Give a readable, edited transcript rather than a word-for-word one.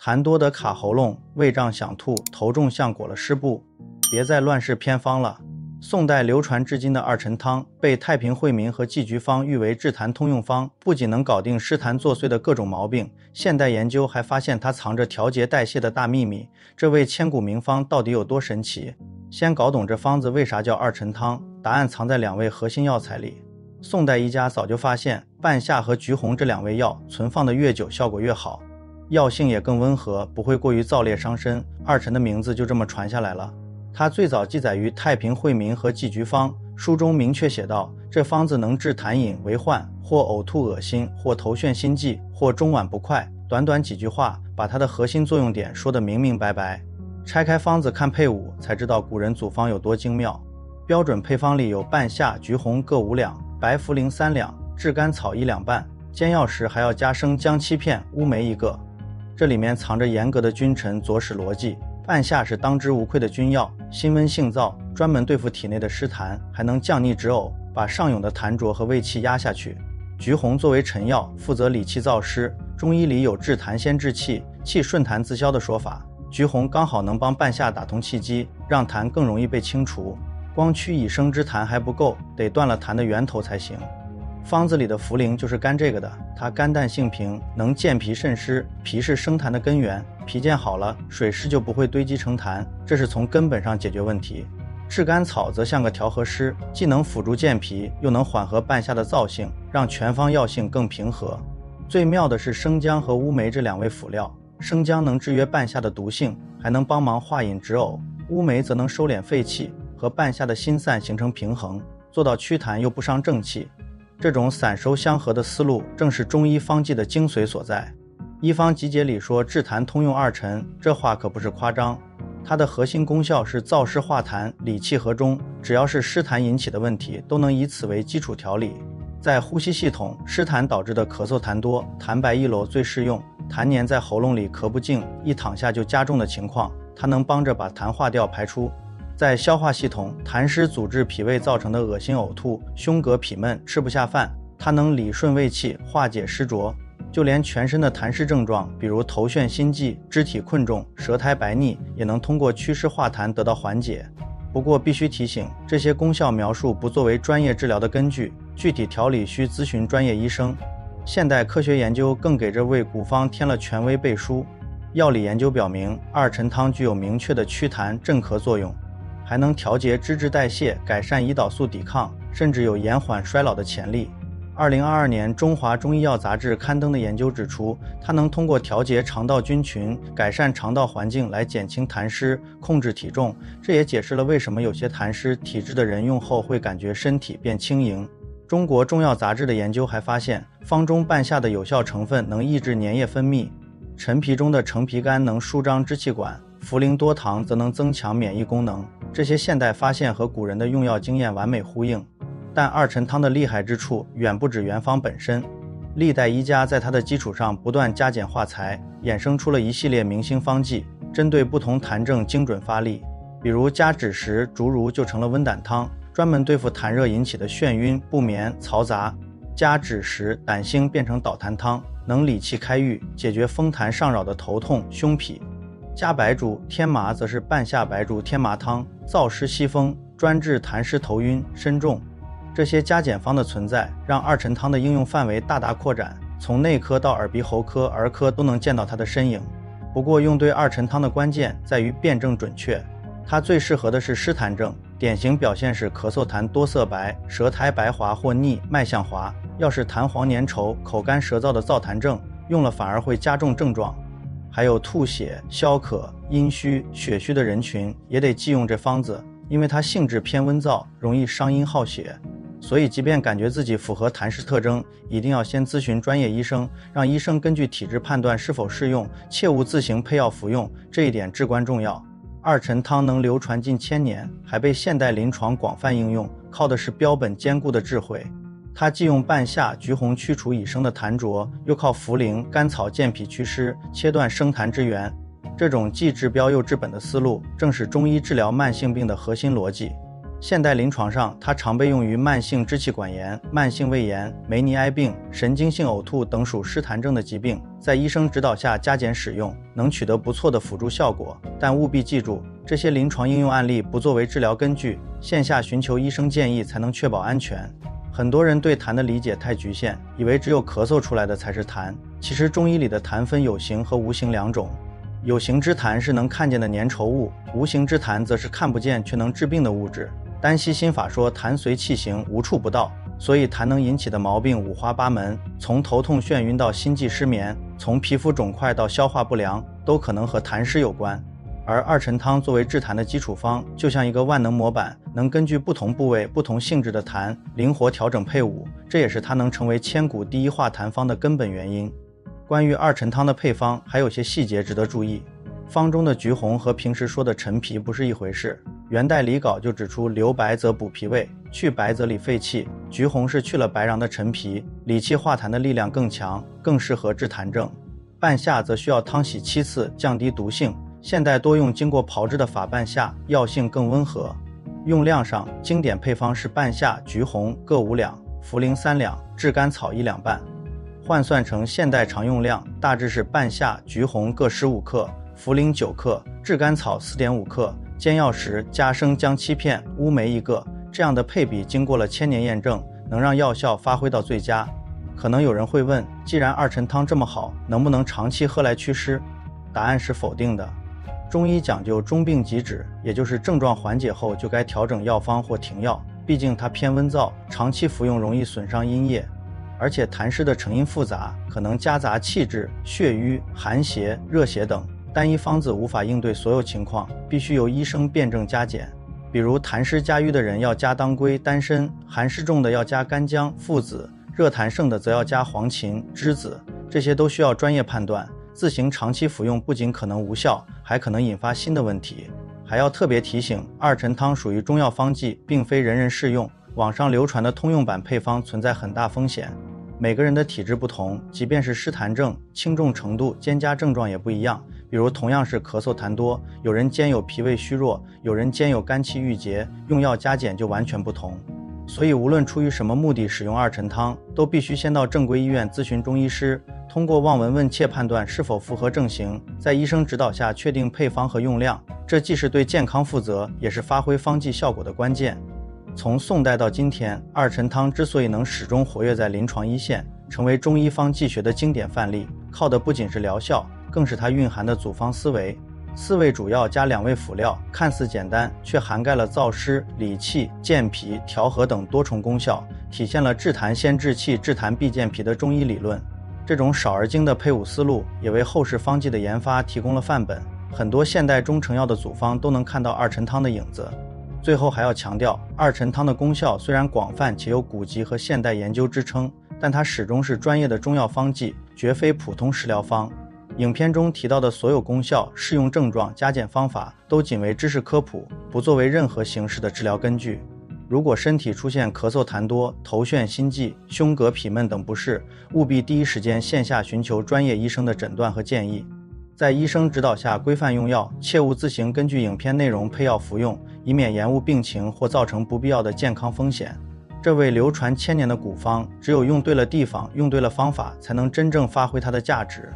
痰多得卡喉咙，胃胀想吐，头重像裹了湿布，别再乱试偏方了。宋代流传至今的二陈汤被太平惠民和剂局方誉为治痰通用方，不仅能搞定湿痰作祟的各种毛病，现代研究还发现它藏着调节代谢的大秘密。这味千古名方到底有多神奇？先搞懂这方子为啥叫二陈汤，答案藏在2味核心药材里。宋代医家早就发现，半夏和橘红这2味药存放的越久效果越好，药性也更温和，不会过于燥烈伤身。二陈的名字就这么传下来了。它最早记载于太平惠民和剂局方，书中明确写道，这方子能治痰饮为患，或呕吐恶心，或头眩心悸，或中脘不快。短短几句话把它的核心作用点说得明明白白。拆开方子看配伍，才知道古人组方有多精妙。标准配方里有半夏、橘红各5两，白茯苓3两，炙甘草1两半，煎药时还要加生姜7片，乌梅1个。这里面藏着严格的君臣佐使逻辑。半夏是当之无愧的君药，辛温性燥，专门对付体内的湿痰，还能降逆止呕，把上涌的痰浊和胃气压下去。橘红作为臣药，负责理气燥湿，中医里有治痰先治气，气顺痰自消的说法。橘红刚好能帮半夏打通气机，让痰更容易被清除。光驱已生之痰还不够，得断了痰的源头才行。方子里的茯苓就是干这个的，它甘淡性平，能健脾渗湿，脾是生痰的根源，脾健好了，水湿就不会堆积成痰，这是从根本上解决问题。炙甘草则像个调和师，既能辅助健脾，又能缓和半夏的燥性，让全方药性更平和。最妙的是生姜和乌梅这2味辅料，生姜能制约半夏的毒性，还能帮忙化饮止呕，乌梅则能收敛肺气，和半夏的心散形成平衡，做到祛痰又不伤正气。这种散收相合的思路，正是中医方剂的精髓所在。医方集解里说治痰通用二陈，这话可不是夸张。它的核心功效是燥湿化痰，理气和中，只要是湿痰引起的问题，都能以此为基础调理。在呼吸系统，湿痰导致的咳嗽痰多，痰白易漏最适用。痰黏在喉咙里咳不净，一躺下就加重的情况，它能帮着把痰化掉排出。在消化系统，痰湿阻滞脾胃造成的恶心呕吐、胸膈痞闷、吃不下饭，它能理顺胃气，化解湿浊。就连全身的痰湿症状，比如头眩心悸、肢体困重、舌苔白腻，也能通过祛湿化痰得到缓解。不过必须提醒，这些功效描述不作为专业治疗的根据，具体调理需咨询专业医生。现代科学研究更给这味古方添了权威背书。药理研究表明，二陈汤具有明确的祛痰镇咳作用，还能调节脂质代谢，改善胰岛素抵抗，甚至有延缓衰老的潜力。2022年中华中医药杂志刊登的研究指出，它能通过调节肠道菌群，改善肠道环境来减轻痰湿，控制体重。这也解释了为什么有些痰湿体质的人用后会感觉身体变轻盈。中国中药杂志的研究还发现，方中半夏的有效成分能抑制粘液分泌，陈皮中的橙皮苷能舒张支气管，茯苓多糖则能增强免疫功能。这些现代发现和古人的用药经验完美呼应。但二陈汤的厉害之处远不止原方本身，历代医家在它的基础上不断加减化裁，衍生出了一系列明星方剂，针对不同痰症精准发力。比如加枳实、竹茹就成了温胆汤，专门对付痰热引起的眩晕、不眠、嘈杂；加枳实、胆星变成导痰汤，能理气开郁，解决风痰上扰的头痛、胸痞；加白术、天麻则是半夏白术天麻汤，燥湿息风，专治痰湿头晕、身重。这些加减方的存在，让二陈汤的应用范围大大扩展，从内科到耳鼻喉科、儿科都能见到它的身影。不过用对二陈汤的关键在于辨证准确，它最适合的是湿痰症，典型表现是咳嗽痰多色白、舌苔白滑或腻、脉象滑。要是痰黄粘稠、口干舌燥的燥痰症，用了反而会加重症状。还有吐血、消渴、阴虚、血虚的人群也得忌用这方子，因为它性质偏温燥，容易伤阴耗血。所以即便感觉自己符合痰湿特征，一定要先咨询专业医生，让医生根据体质判断是否适用，切勿自行配药服用，这一点至关重要。二陈汤能流传近1000年，还被现代临床广泛应用，靠的是标本兼顾的智慧。它既用半夏、橘红驱除已生的痰浊，又靠茯苓、甘草健脾祛湿，切断生痰之源。这种既治标又治本的思路，正是中医治疗慢性病的核心逻辑。现代临床上，它常被用于慢性支气管炎、慢性胃炎、梅尼埃病、神经性呕吐等属湿痰症的疾病，在医生指导下加减使用，能取得不错的辅助效果。但务必记住，这些临床应用案例不作为治疗根据，线下寻求医生建议才能确保安全。很多人对痰的理解太局限，以为只有咳嗽出来的才是痰。其实中医里的痰分有形和无形两种。有形之痰是能看见的粘稠物，无形之痰则是看不见却能治病的物质。丹溪心法说痰随气行，无处不到，所以痰能引起的毛病五花八门，从头痛眩晕到心悸失眠，从皮肤肿块到消化不良，都可能和痰湿有关。而二陈汤作为治痰的基础方，就像一个万能模板，能根据不同部位、不同性质的痰灵活调整配伍，这也是它能成为千古第一化痰方的根本原因。关于二陈汤的配方，还有些细节值得注意。方中的橘红和平时说的陈皮不是一回事。元代理稿就指出，留白则补脾胃，去白则理肺气。橘红是去了白瓤的陈皮，理气化痰的力量更强，更适合治痰症。半夏则需要汤洗7次，降低毒性。现代多用经过炮制的法半夏，药性更温和。用量上，经典配方是半夏、橘红各5两，茯苓3两，炙甘草1两半。换算成现代常用量，大致是半夏、橘红各15克，茯苓9克，炙甘草4.5克，煎药时加生姜7片，乌梅1个。这样的配比经过了1000年验证，能让药效发挥到最佳。可能有人会问，既然二陈汤这么好，能不能长期喝来祛湿？答案是否定的。中医讲究中病即止，也就是症状缓解后就该调整药方或停药，毕竟它偏温燥，长期服用容易损伤阴液。而且痰湿的成因复杂，可能夹杂气滞、血瘀、寒邪、热邪等，单一方子无法应对所有情况，必须由医生辩证加减。比如痰湿加瘀的人要加当归、丹参，寒湿重的要加干姜、附子，热痰盛的则要加黄芩、栀子，这些都需要专业判断。自行长期服用不仅可能无效，还可能引发新的问题。还要特别提醒，二陈汤属于中药方剂，并非人人适用。网上流传的通用版配方存在很大风险，每个人的体质不同，即便是湿痰症，轻重程度、兼加症状也不一样。比如同样是咳嗽痰多，有人兼有脾胃虚弱，有人兼有肝气郁结，用药加减就完全不同。所以无论出于什么目的使用二陈汤，都必须先到正规医院咨询中医师，通过望闻问切判断是否符合症型，在医生指导下确定配方和用量。这既是对健康负责，也是发挥方剂效果的关键。从宋代到今天，二陈汤之所以能始终活跃在临床一线，成为中医方剂学的经典范例，靠的不仅是疗效，更是它蕴含的祖方思维。4味主要加2味辅料，看似简单，却涵盖了燥湿、理气、健脾、调和等多重功效，体现了治痰先治气、治痰必健脾的中医理论。这种少而精的配伍思路，也为后世方剂的研发提供了范本。很多现代中成药的组方都能看到二陈汤的影子。最后还要强调，二陈汤的功效虽然广泛且有古籍和现代研究支撑，但它始终是专业的中药方剂，绝非普通食疗方。影片中提到的所有功效、适用症状、加减方法都仅为知识科普，不作为任何形式的治疗根据。如果身体出现咳嗽痰多、头眩心悸、胸膈痞闷等不适，务必第一时间线下寻求专业医生的诊断和建议。在医生指导下规范用药，切勿自行根据影片内容配药服用，以免延误病情或造成不必要的健康风险。这位流传1000年的古方，只有用对了地方、用对了方法，才能真正发挥它的价值。